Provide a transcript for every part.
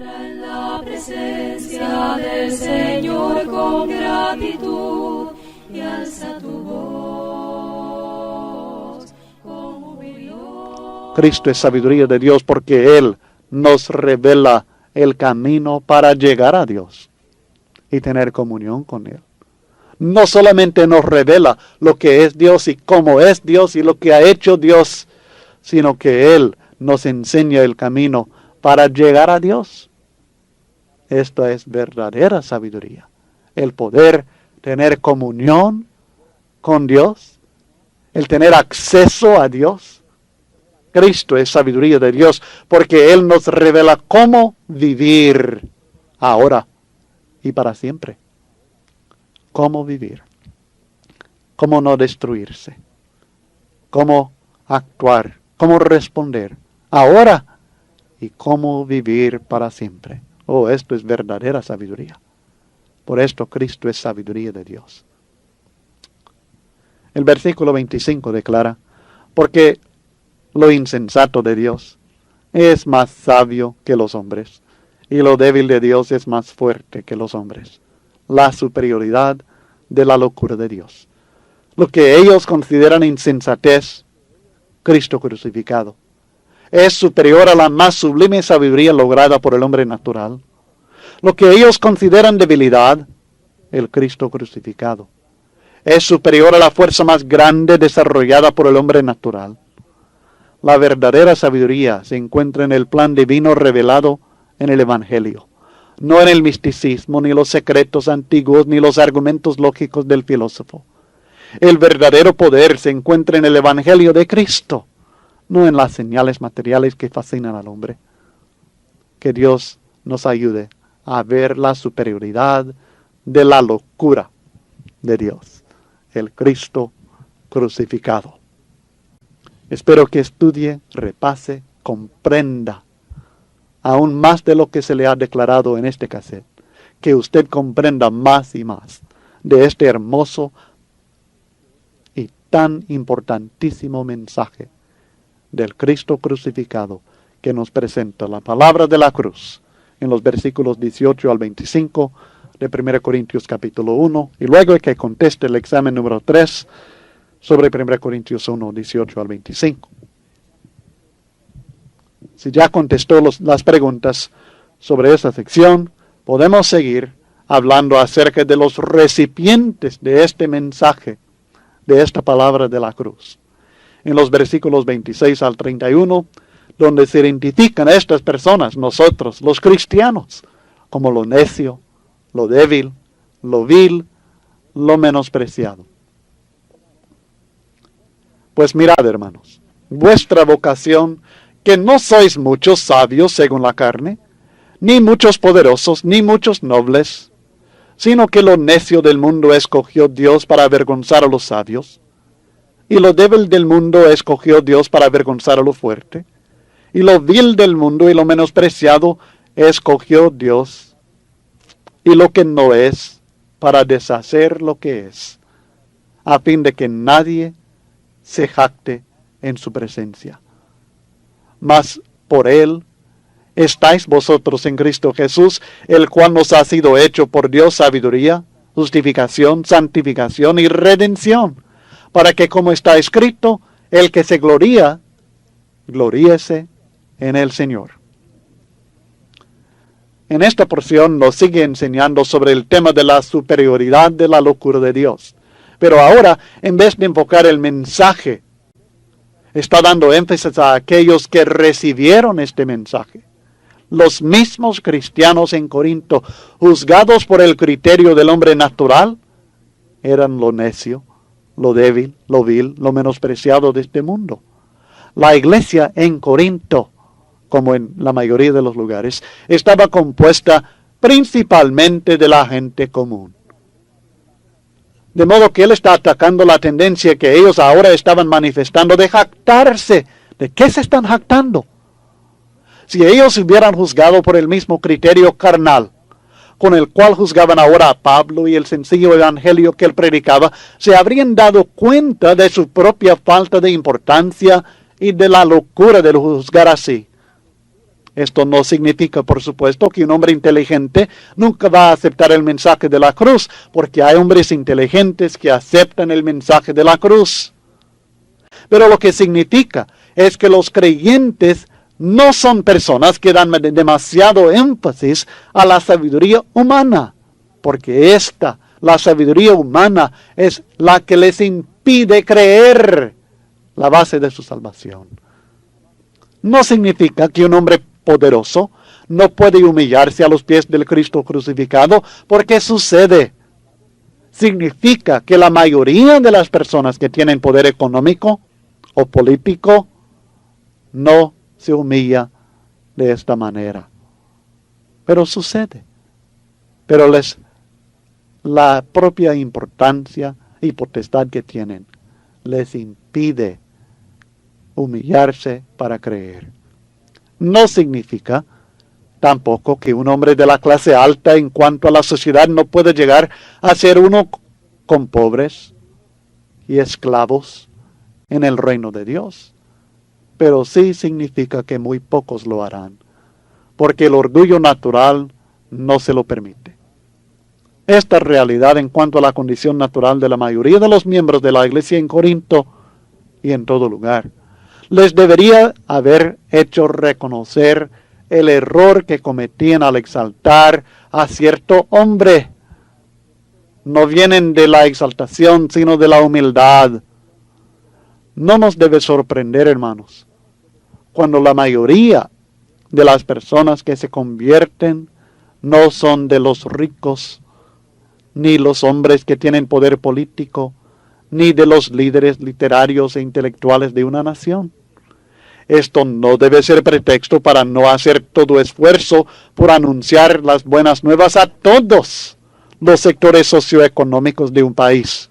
En la presencia del Señor con gratitud y alza tu voz con jubileo. Cristo es sabiduría de Dios porque Él nos revela el camino para llegar a Dios y tener comunión con Él. No solamente nos revela lo que es Dios y cómo es Dios y lo que ha hecho Dios, sino que Él nos enseña el camino para llegar a Dios. Esto es verdadera sabiduría. El poder tener comunión con Dios, el tener acceso a Dios. Cristo es sabiduría de Dios porque Él nos revela cómo vivir ahora y para siempre. Cómo vivir, cómo no destruirse, cómo actuar, cómo responder ahora y cómo vivir para siempre. Oh, esto es verdadera sabiduría. Por esto Cristo es sabiduría de Dios. El versículo 25 declara, porque lo insensato de Dios es más sabio que los hombres, y lo débil de Dios es más fuerte que los hombres. La superioridad de la locura de Dios. Lo que ellos consideran insensatez, Cristo crucificado, es superior a la más sublime sabiduría lograda por el hombre natural. Lo que ellos consideran debilidad, el Cristo crucificado, es superior a la fuerza más grande desarrollada por el hombre natural. La verdadera sabiduría se encuentra en el plan divino revelado en el Evangelio, no en el misticismo, ni los secretos antiguos, ni los argumentos lógicos del filósofo. El verdadero poder se encuentra en el Evangelio de Cristo, no en las señales materiales que fascinan al hombre. Que Dios nos ayude a ver la superioridad de la locura de Dios, el Cristo crucificado. Espero que estudie, repase, comprenda aún más de lo que se le ha declarado en este cassette, que usted comprenda más y más de este hermoso y tan importantísimo mensaje del Cristo crucificado que nos presenta la palabra de la cruz en los versículos 18 al 25 de 1 Corintios capítulo 1, y luego que conteste el examen número 3 sobre 1 Corintios 1, 18 al 25. Si ya contestó las preguntas sobre esa sección, podemos seguir hablando acerca de los recipientes de este mensaje, de esta palabra de la cruz. En los versículos 26 al 31, donde se identifican a estas personas, nosotros, los cristianos, como lo necio, lo débil, lo vil, lo menospreciado. Pues mirad, hermanos, vuestra vocación, que no sois muchos sabios según la carne, ni muchos poderosos, ni muchos nobles, sino que lo necio del mundo escogió Dios para avergonzar a los sabios, y lo débil del mundo escogió Dios para avergonzar a lo fuerte, y lo vil del mundo y lo menospreciado escogió Dios, y lo que no es, para deshacer lo que es, a fin de que nadie se jacte en su presencia. Mas por Él estáis vosotros en Cristo Jesús, el cual nos ha sido hecho por Dios sabiduría, justificación, santificación y redención, para que, como está escrito, el que se gloría, gloríese en el Señor. En esta porción nos sigue enseñando sobre el tema de la superioridad de la locura de Dios. Pero ahora, en vez de enfocar el mensaje, está dando énfasis a aquellos que recibieron este mensaje. Los mismos cristianos en Corinto, juzgados por el criterio del hombre natural, eran lo necio, lo débil, lo vil, lo menospreciado de este mundo. La iglesia en Corinto, como en la mayoría de los lugares, estaba compuesta principalmente de la gente común. De modo que él está atacando la tendencia que ellos ahora estaban manifestando de jactarse. ¿De qué se están jactando? Si ellos hubieran juzgado por el mismo criterio carnal, con el cual juzgaban ahora a Pablo y el sencillo evangelio que él predicaba, se habrían dado cuenta de su propia falta de importancia y de la locura de juzgar así. Esto no significa, por supuesto, que un hombre inteligente nunca va a aceptar el mensaje de la cruz, porque hay hombres inteligentes que aceptan el mensaje de la cruz. Pero lo que significa es que los creyentes no son personas que dan demasiado énfasis a la sabiduría humana, porque la sabiduría humana, es la que les impide creer la base de su salvación. No significa que un hombre poderoso no puede humillarse a los pies del Cristo crucificado, porque sucede. Significa que la mayoría de las personas que tienen poder económico o político no se humilla de esta manera. Pero sucede. Pero la propia importancia y potestad que tienen les impide humillarse para creer. No significa tampoco que un hombre de la clase alta en cuanto a la sociedad no puede llegar a ser uno con pobres y esclavos en el reino de Dios. Pero sí significa que muy pocos lo harán, porque el orgullo natural no se lo permite. Esta realidad en cuanto a la condición natural de la mayoría de los miembros de la iglesia en Corinto y en todo lugar, les debería haber hecho reconocer el error que cometían al exaltar a cierto hombre. No vienen de la exaltación, sino de la humildad. No nos debe sorprender, hermanos, cuando la mayoría de las personas que se convierten no son de los ricos, ni los hombres que tienen poder político, ni de los líderes literarios e intelectuales de una nación. Esto no debe ser pretexto para no hacer todo esfuerzo por anunciar las buenas nuevas a todos los sectores socioeconómicos de un país.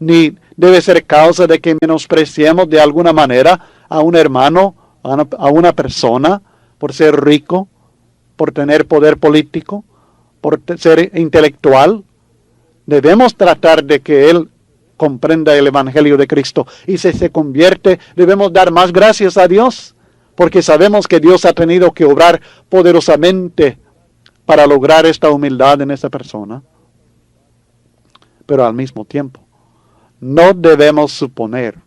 Ni debe ser causa de que menospreciemos de alguna manera a un hermano, a una persona, por ser rico, por tener poder político, por ser intelectual. Debemos tratar de que él comprenda el Evangelio de Cristo. Y si se convierte, debemos dar más gracias a Dios, porque sabemos que Dios ha tenido que obrar poderosamente para lograr esta humildad en esa persona. Pero al mismo tiempo, no debemos suponer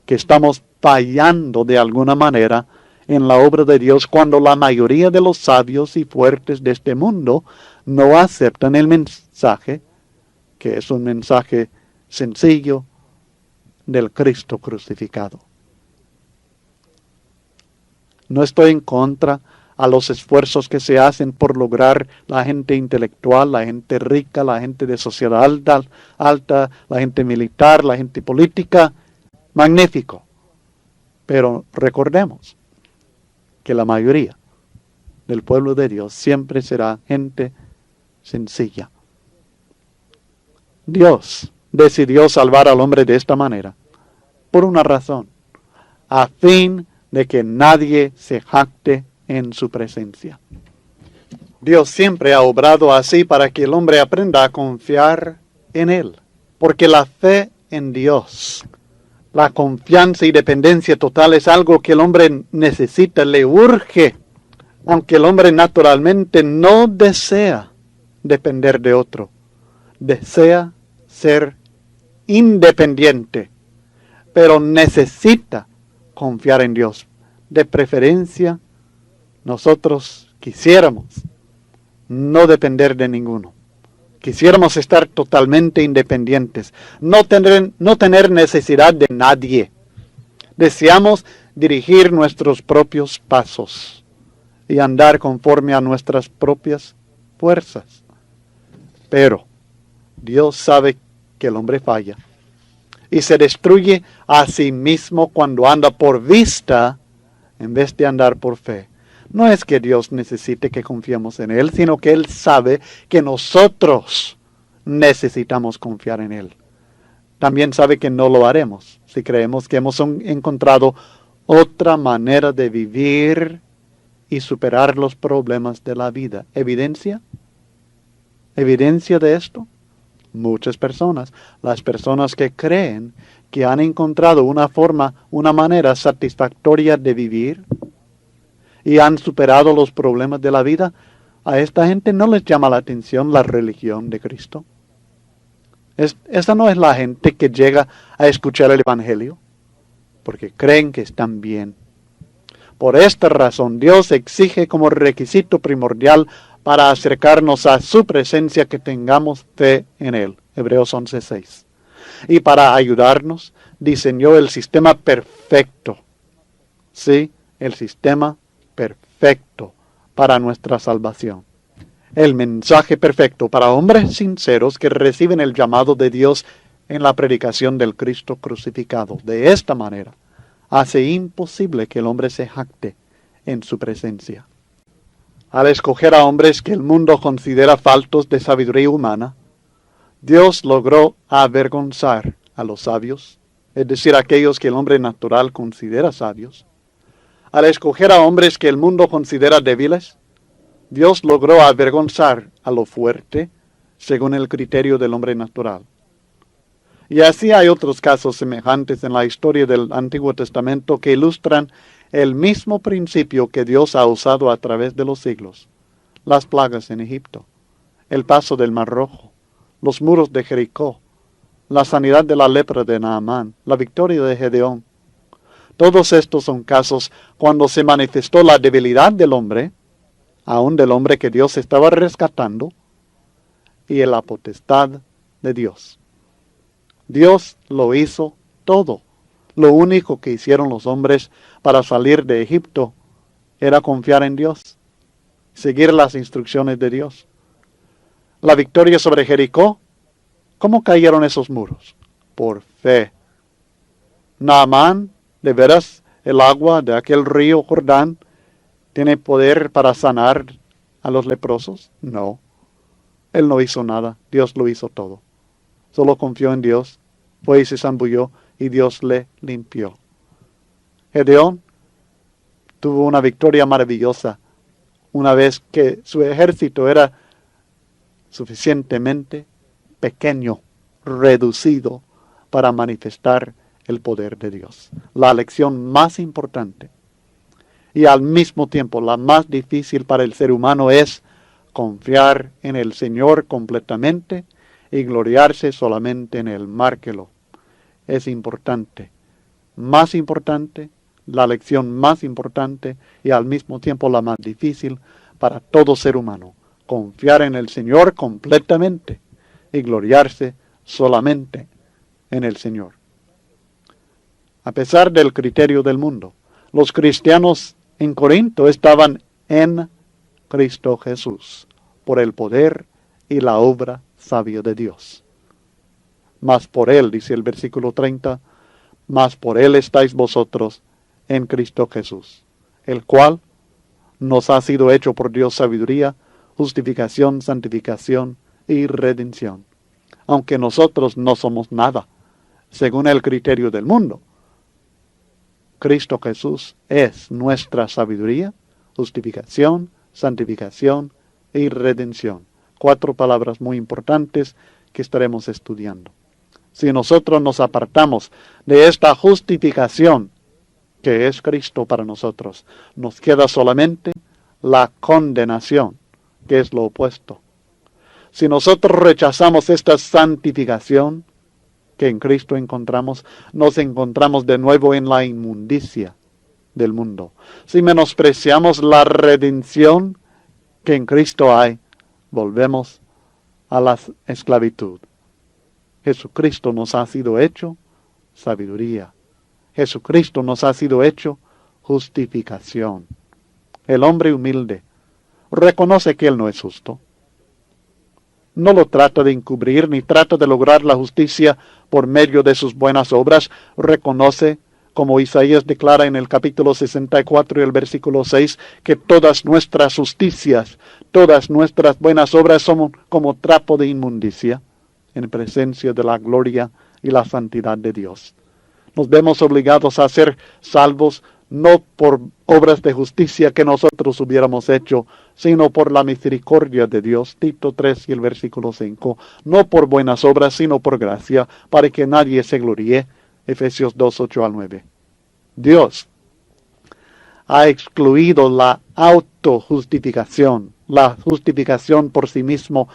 que estamos fallando de alguna manera en la obra de Dios cuando la mayoría de los sabios y fuertes de este mundo no aceptan el mensaje, que es un mensaje sencillo del Cristo crucificado. No estoy en contra a los esfuerzos que se hacen por lograr la gente intelectual, la gente rica, la gente de sociedad alta, la gente militar, la gente política. Magnífico. Pero recordemos que la mayoría del pueblo de Dios siempre será gente sencilla. Dios decidió salvar al hombre de esta manera, por una razón, a fin de que nadie se jacte en su presencia. Dios siempre ha obrado así para que el hombre aprenda a confiar en Él, porque la fe en Dios, la confianza y dependencia total es algo que el hombre necesita, le urge, aunque el hombre naturalmente no desea depender de otro, desea ser independiente, pero necesita confiar en Dios. De preferencia, nosotros quisiéramos no depender de ninguno. Quisiéramos estar totalmente independientes, no tener necesidad de nadie. Deseamos dirigir nuestros propios pasos y andar conforme a nuestras propias fuerzas. Pero Dios sabe que el hombre falla y se destruye a sí mismo cuando anda por vista en vez de andar por fe. No es que Dios necesite que confiemos en Él, sino que Él sabe que nosotros necesitamos confiar en Él. También sabe que no lo haremos si creemos que hemos encontrado otra manera de vivir y superar los problemas de la vida. ¿Evidencia? ¿Evidencia de esto? Muchas personas, las personas que creen que han encontrado una manera satisfactoria de vivir, y han superado los problemas de la vida, a esta gente no les llama la atención la religión de Cristo. Esa no es la gente que llega a escuchar el Evangelio, porque creen que están bien. Por esta razón, Dios exige como requisito primordial para acercarnos a su presencia que tengamos fe en Él. Hebreos 11:6. Y para ayudarnos, diseñó el sistema perfecto. Sí, el sistema perfecto para nuestra salvación. El mensaje perfecto para hombres sinceros que reciben el llamado de Dios en la predicación del Cristo crucificado. De esta manera, hace imposible que el hombre se jacte en su presencia. Al escoger a hombres que el mundo considera faltos de sabiduría humana, Dios logró avergonzar a los sabios, es decir, aquellos que el hombre natural considera sabios. Al escoger a hombres que el mundo considera débiles, Dios logró avergonzar a lo fuerte según el criterio del hombre natural. Y así hay otros casos semejantes en la historia del Antiguo Testamento que ilustran el mismo principio que Dios ha usado a través de los siglos. Las plagas en Egipto, el paso del Mar Rojo, los muros de Jericó, la sanidad de la lepra de Naamán, la victoria de Gedeón. Todos estos son casos cuando se manifestó la debilidad del hombre, aún del hombre que Dios estaba rescatando, y en la potestad de Dios. Dios lo hizo todo. Lo único que hicieron los hombres para salir de Egipto era confiar en Dios, seguir las instrucciones de Dios. La victoria sobre Jericó, ¿cómo cayeron esos muros? Por fe. Naamán, de veras, el agua de aquel río Jordán, ¿tiene poder para sanar a los leprosos? No. Él no hizo nada. Dios lo hizo todo. Solo confió en Dios, fue y se zambulló y Dios le limpió. Gedeón tuvo una victoria maravillosa una vez que su ejército era suficientemente pequeño, reducido, para manifestar el poder de Dios. La lección más importante y al mismo tiempo la más difícil para el ser humano es confiar en el Señor completamente y gloriarse solamente en Él. Márquelo. Es importante. Más importante, la lección más importante y al mismo tiempo la más difícil para todo ser humano. Confiar en el Señor completamente y gloriarse solamente en el Señor. A pesar del criterio del mundo, los cristianos en Corinto estaban en Cristo Jesús, por el poder y la obra sabia de Dios. Mas por Él, dice el versículo 30, mas por Él estáis vosotros en Cristo Jesús, el cual nos ha sido hecho por Dios sabiduría, justificación, santificación y redención. Aunque nosotros no somos nada, según el criterio del mundo, Cristo Jesús es nuestra sabiduría, justificación, santificación y redención. 4 palabras muy importantes que estaremos estudiando. Si nosotros nos apartamos de esta justificación que es Cristo para nosotros, nos queda solamente la condenación, que es lo opuesto. Si nosotros rechazamos esta santificación que en Cristo encontramos, nos encontramos de nuevo en la inmundicia del mundo. Si menospreciamos la redención que en Cristo hay, volvemos a la esclavitud. Jesucristo nos ha sido hecho sabiduría. Jesucristo nos ha sido hecho justificación. El hombre humilde reconoce que él no es justo. No lo trata de encubrir ni trata de lograr la justicia por medio de sus buenas obras. Reconoce, como Isaías declara en el capítulo 64 y el versículo 6, que todas nuestras justicias, todas nuestras buenas obras son como trapo de inmundicia en presencia de la gloria y la santidad de Dios. Nos vemos obligados a ser salvos no por obras de justicia que nosotros hubiéramos hecho, sino por la misericordia de Dios. Tito 3 y el versículo 5. No por buenas obras, sino por gracia, para que nadie se gloríe. Efesios 2, 8 al 9. Dios ha excluido la autojustificación, la justificación por sí mismo,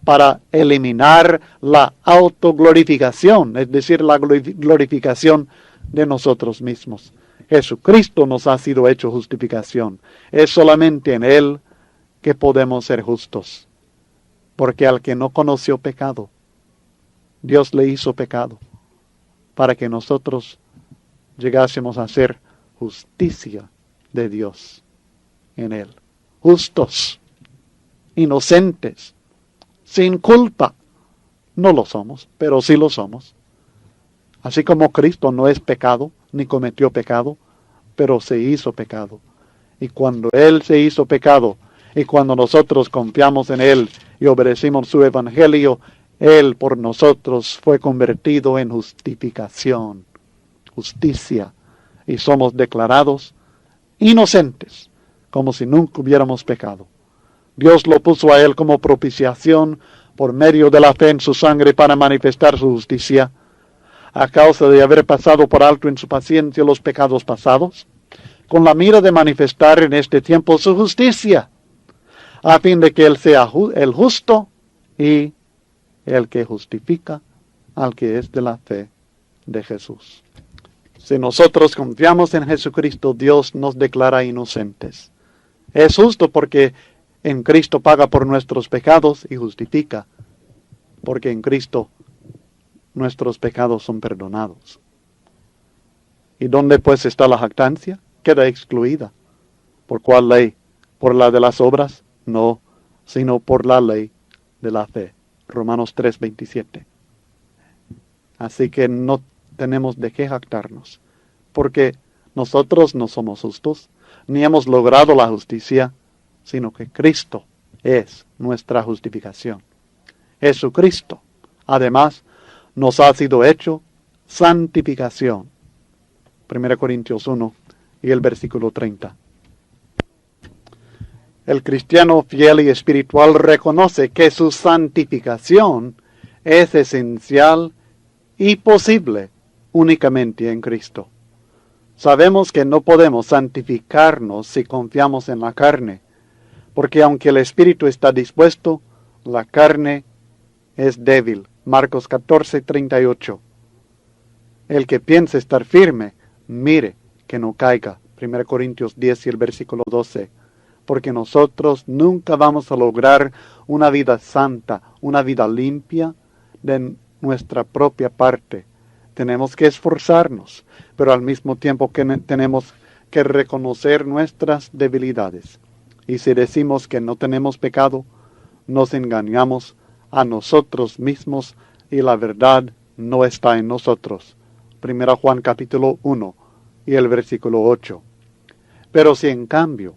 para eliminar la autoglorificación, es decir, la glorificación de nosotros mismos. Jesucristo nos ha sido hecho justificación. Es solamente en Él que podemos ser justos. Porque al que no conoció pecado, Dios le hizo pecado, para que nosotros llegásemos a ser justicia de Dios en Él. Justos, inocentes, sin culpa. No lo somos, pero sí lo somos. Así como Cristo no es pecado, ni cometió pecado, pero se hizo pecado. Y cuando Él se hizo pecado, y cuando nosotros confiamos en Él y obedecimos su evangelio, Él por nosotros fue convertido en justificación, justicia, y somos declarados inocentes, como si nunca hubiéramos pecado. Dios lo puso a Él como propiciación por medio de la fe en su sangre para manifestar su justicia, a causa de haber pasado por alto en su paciencia los pecados pasados, con la mira de manifestar en este tiempo su justicia, a fin de que Él sea el justo y el que justifica al que es de la fe de Jesús. Si nosotros confiamos en Jesucristo, Dios nos declara inocentes. Es justo porque en Cristo paga por nuestros pecados y justifica, porque en Cristo nuestros pecados son perdonados. ¿Y dónde pues está la jactancia? Queda excluida. ¿Por cuál ley? ¿Por la de las obras? No, sino por la ley de la fe. Romanos 3:27. Así que no tenemos de qué jactarnos, porque nosotros no somos justos, ni hemos logrado la justicia, sino que Cristo es nuestra justificación. Jesucristo, además, nos ha sido hecho santificación. 1 Corintios 1 y el versículo 30. El cristiano fiel y espiritual reconoce que su santificación es esencial y posible únicamente en Cristo. Sabemos que no podemos santificarnos si confiamos en la carne, porque aunque el espíritu está dispuesto, la carne es débil. Marcos 14:38. El que piense estar firme, mire que no caiga. 1 Corintios 10 y el versículo 12. Porque nosotros nunca vamos a lograr una vida santa, una vida limpia de nuestra propia parte. Tenemos que esforzarnos, pero al mismo tiempo que tenemos que reconocer nuestras debilidades. Y si decimos que no tenemos pecado, nos engañamos a nosotros mismos y la verdad no está en nosotros. 1 Juan capítulo 1 y el versículo 8. Pero si en cambio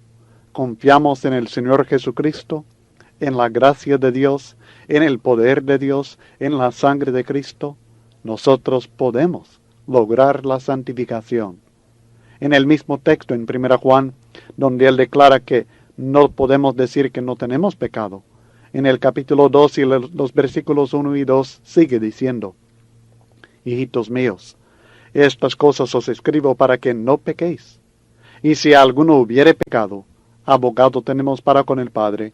confiamos en el Señor Jesucristo, en la gracia de Dios, en el poder de Dios, en la sangre de Cristo, nosotros podemos lograr la santificación. En el mismo texto en 1 Juan, donde él declara que no podemos decir que no tenemos pecado, en el capítulo 2 y los versículos 1 y 2 sigue diciendo: Hijitos míos, estas cosas os escribo para que no pequéis. Y si alguno hubiere pecado, abogado tenemos para con el Padre,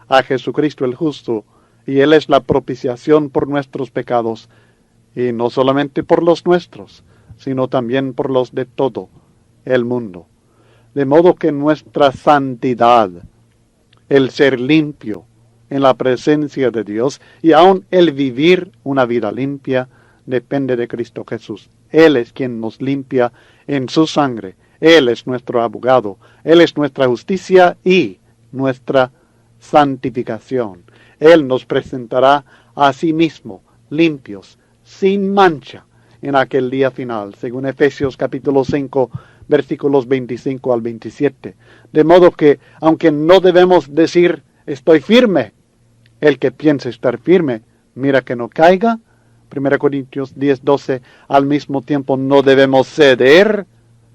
a Jesucristo el justo, y Él es la propiciación por nuestros pecados, y no solamente por los nuestros, sino también por los de todo el mundo. De modo que nuestra santidad, el ser limpio en la presencia de Dios, y aun el vivir una vida limpia, depende de Cristo Jesús. Él es quien nos limpia en su sangre. Él es nuestro abogado. Él es nuestra justicia y nuestra santificación. Él nos presentará a sí mismo limpios, sin mancha, en aquel día final, según Efesios capítulo 5, versículos 25 al 27. De modo que, aunque no debemos decir estoy firme, el que piense estar firme, mira que no caiga. 1 Corintios 10, 12, al mismo tiempo no debemos ceder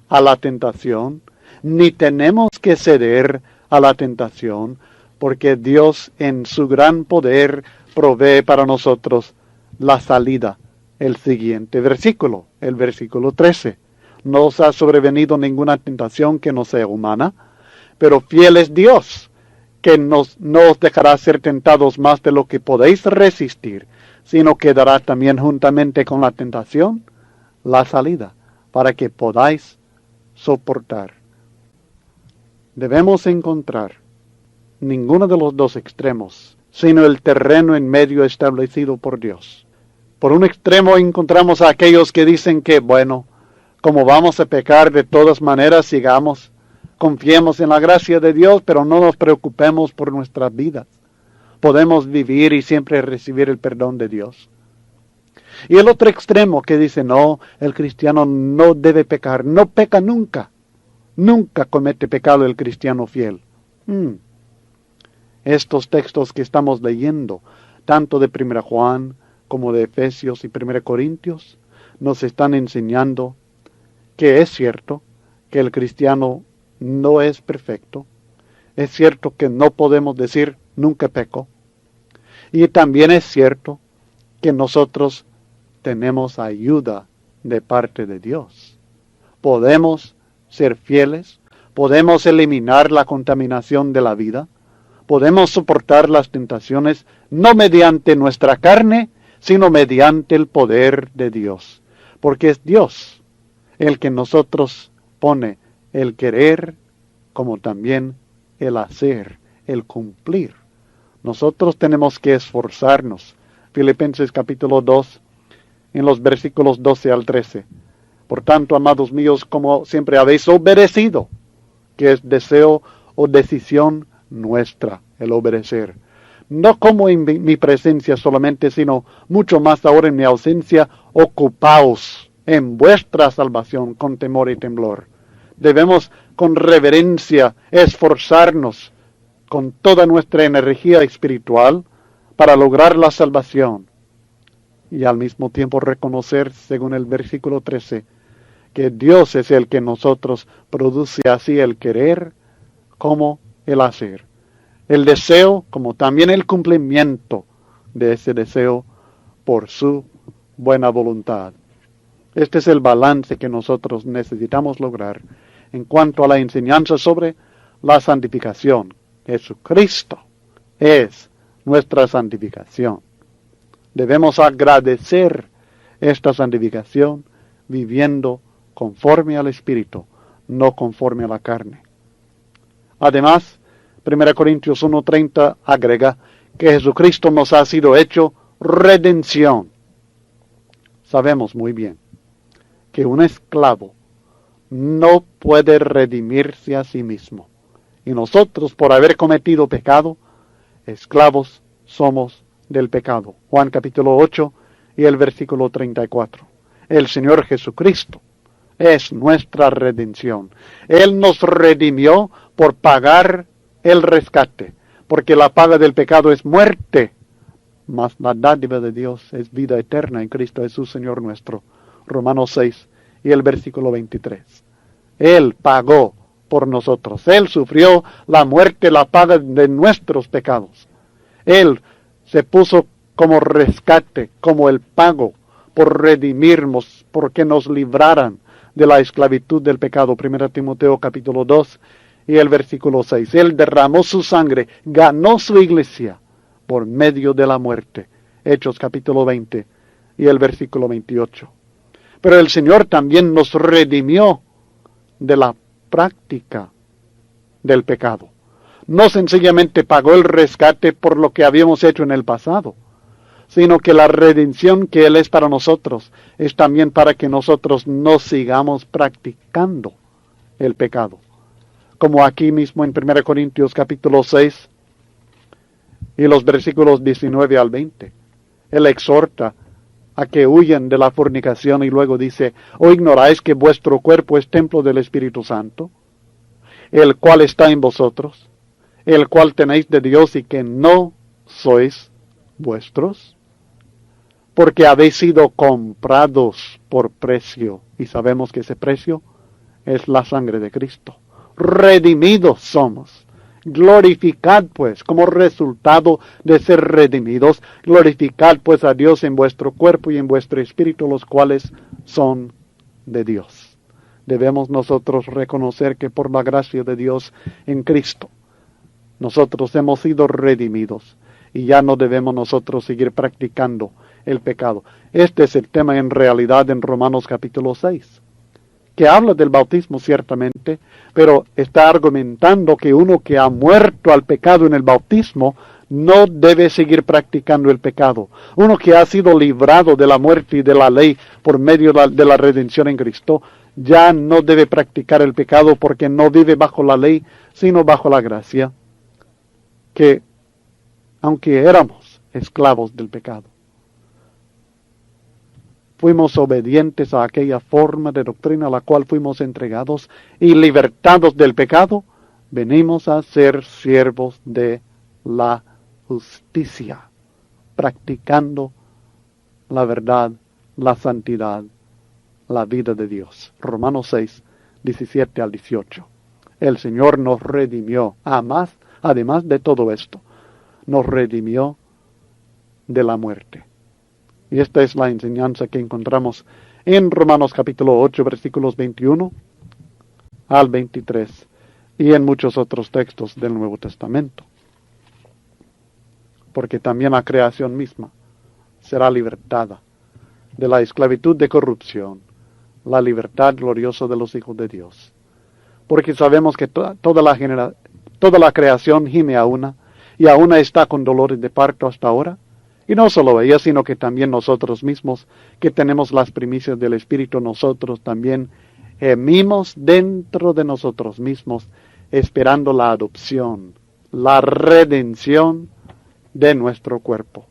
a la tentación, ni tenemos que ceder a la tentación, porque Dios en su gran poder provee para nosotros la salida. El siguiente versículo, el versículo 13, no os ha sobrevenido ninguna tentación que no sea humana, pero fiel es Dios, que no os dejará ser tentados más de lo que podéis resistir, sino que dará también juntamente con la tentación la salida, para que podáis soportar. Debemos encontrar ninguno de los dos extremos, sino el terreno en medio establecido por Dios. Por un extremo encontramos a aquellos que dicen que, bueno, como vamos a pecar de todas maneras, sigamos, confiemos en la gracia de Dios, pero no nos preocupemos por nuestras vidas. Podemos vivir y siempre recibir el perdón de Dios. Y el otro extremo que dice, no, el cristiano no debe pecar, no peca nunca. Nunca comete pecado el cristiano fiel. Estos textos que estamos leyendo, tanto de 1 Juan como de Efesios y 1 Corintios, nos están enseñando que es cierto que el cristiano no es perfecto. Es cierto que no podemos decir nunca peco. Y también es cierto que nosotros tenemos ayuda de parte de Dios. Podemos ser fieles, podemos eliminar la contaminación de la vida, podemos soportar las tentaciones no mediante nuestra carne, sino mediante el poder de Dios. Porque es Dios el que nosotros pone el querer como también el hacer, el cumplir. Nosotros tenemos que esforzarnos. Filipenses capítulo 2, en los versículos 12 al 13. Por tanto, amados míos, como siempre habéis obedecido, que es deseo o decisión nuestra, el obedecer. No como en mi presencia solamente, sino mucho más ahora en mi ausencia, ocupaos en vuestra salvación con temor y temblor. Debemos con reverencia esforzarnos con toda nuestra energía espiritual para lograr la salvación. Y al mismo tiempo reconocer, según el versículo 13, que Dios es el que nosotros produce así el querer como el hacer. El deseo como también el cumplimiento de ese deseo por su buena voluntad. Este es el balance que nosotros necesitamos lograr en cuanto a la enseñanza sobre la santificación. Jesucristo es nuestra santificación. Debemos agradecer esta santificación viviendo conforme al Espíritu, no conforme a la carne. Además, 1 Corintios 1:30 agrega que Jesucristo nos ha sido hecho redención. Sabemos muy bien que un esclavo no puede redimirse a sí mismo. Y nosotros, por haber cometido pecado, esclavos somos del pecado. Juan capítulo 8 y el versículo 34. El Señor Jesucristo es nuestra redención. Él nos redimió por pagar el rescate, porque la paga del pecado es muerte, mas la dádiva de Dios es vida eterna en Cristo Jesús, Señor nuestro. Romanos 6 y el versículo 23. Él pagó por nosotros. Él sufrió la muerte, la paga de nuestros pecados. Él se puso como rescate, como el pago por redimirnos, porque nos libraran de la esclavitud del pecado. 1 Timoteo capítulo 2 y el versículo 6. Él derramó su sangre, ganó su iglesia por medio de la muerte. Hechos capítulo 20 y el versículo 28. Pero el Señor también nos redimió de la práctica del pecado. No sencillamente pagó el rescate por lo que habíamos hecho en el pasado, sino que la redención que Él es para nosotros es también para que nosotros no sigamos practicando el pecado. Como aquí mismo en 1 Corintios capítulo 6 y los versículos 19 al 20. Él exhorta a que huyan de la fornicación y luego dice, ¿o ignoráis que vuestro cuerpo es templo del Espíritu Santo, el cual está en vosotros, el cual tenéis de Dios y que no sois vuestros? Porque habéis sido comprados por precio, y sabemos que ese precio es la sangre de Cristo. Redimidos somos. Glorificad pues, como resultado de ser redimidos, glorificad pues a Dios en vuestro cuerpo y en vuestro espíritu, los cuales son de Dios. Debemos nosotros reconocer que por la gracia de Dios en Cristo, nosotros hemos sido redimidos y ya no debemos nosotros seguir practicando el pecado. Este es el tema en realidad en Romanos capítulo 6, que habla del bautismo ciertamente, pero está argumentando que uno que ha muerto al pecado en el bautismo no debe seguir practicando el pecado. Uno que ha sido librado de la muerte y de la ley por medio de la redención en Cristo, ya no debe practicar el pecado porque no vive bajo la ley, sino bajo la gracia, que aunque éramos esclavos del pecado, fuimos obedientes a aquella forma de doctrina a la cual fuimos entregados y libertados del pecado, venimos a ser siervos de la justicia, practicando la verdad, la santidad, la vida de Dios. Romanos 6, 17 al 18. El Señor nos redimió. Además de todo esto, nos redimió de la muerte. Y esta es la enseñanza que encontramos en Romanos capítulo 8, versículos 21 al 23, y en muchos otros textos del Nuevo Testamento. Porque también la creación misma será libertada de la esclavitud de corrupción, la libertad gloriosa de los hijos de Dios. Porque sabemos que toda la creación gime a una, y a una está con dolores de parto hasta ahora. Y no solo ella, sino que también nosotros mismos, que tenemos las primicias del Espíritu, nosotros también gemimos dentro de nosotros mismos, esperando la adopción, la redención de nuestro cuerpo.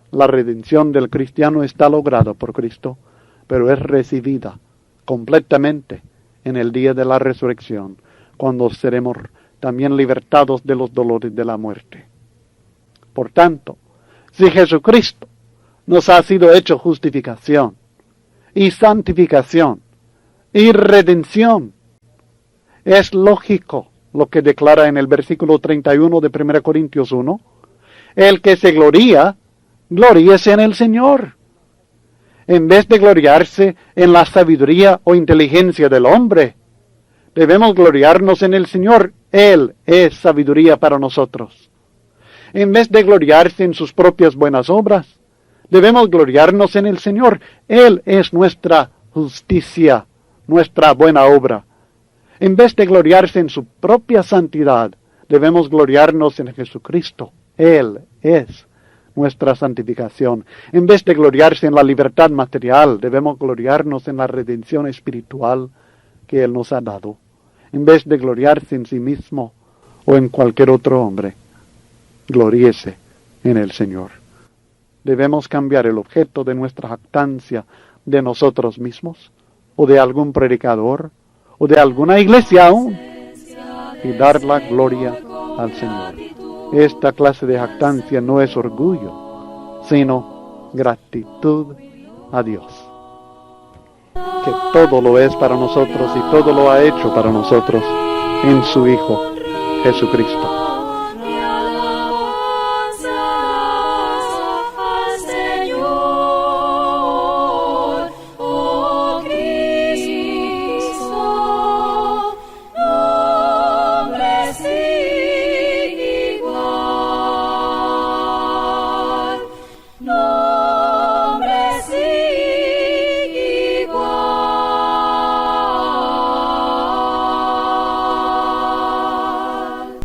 La redención del cristiano está lograda por Cristo, pero es recibida completamente en el día de la resurrección, cuando seremos también libertados de los dolores de la muerte. Por tanto, si Jesucristo nos ha sido hecho justificación y santificación y redención, es lógico lo que declara en el versículo 31 de 1 Corintios 1, el que se gloría, gloríese en el Señor. En vez de gloriarse en la sabiduría o inteligencia del hombre, debemos gloriarnos en el Señor. Él es sabiduría para nosotros. En vez de gloriarse en sus propias buenas obras, debemos gloriarnos en el Señor. Él es nuestra justicia, nuestra buena obra. En vez de gloriarse en su propia santidad, debemos gloriarnos en Jesucristo. Él es nuestra santificación. En vez de gloriarse en la libertad material, debemos gloriarnos en la redención espiritual que Él nos ha dado. En vez de gloriarse en sí mismo o en cualquier otro hombre, gloríese en el Señor. Debemos cambiar el objeto de nuestra jactancia de nosotros mismos, o de algún predicador, o de alguna iglesia aún, y dar la gloria al Señor. Esta clase de jactancia no es orgullo, sino gratitud a Dios, que todo lo es para nosotros y todo lo ha hecho para nosotros en su Hijo Jesucristo.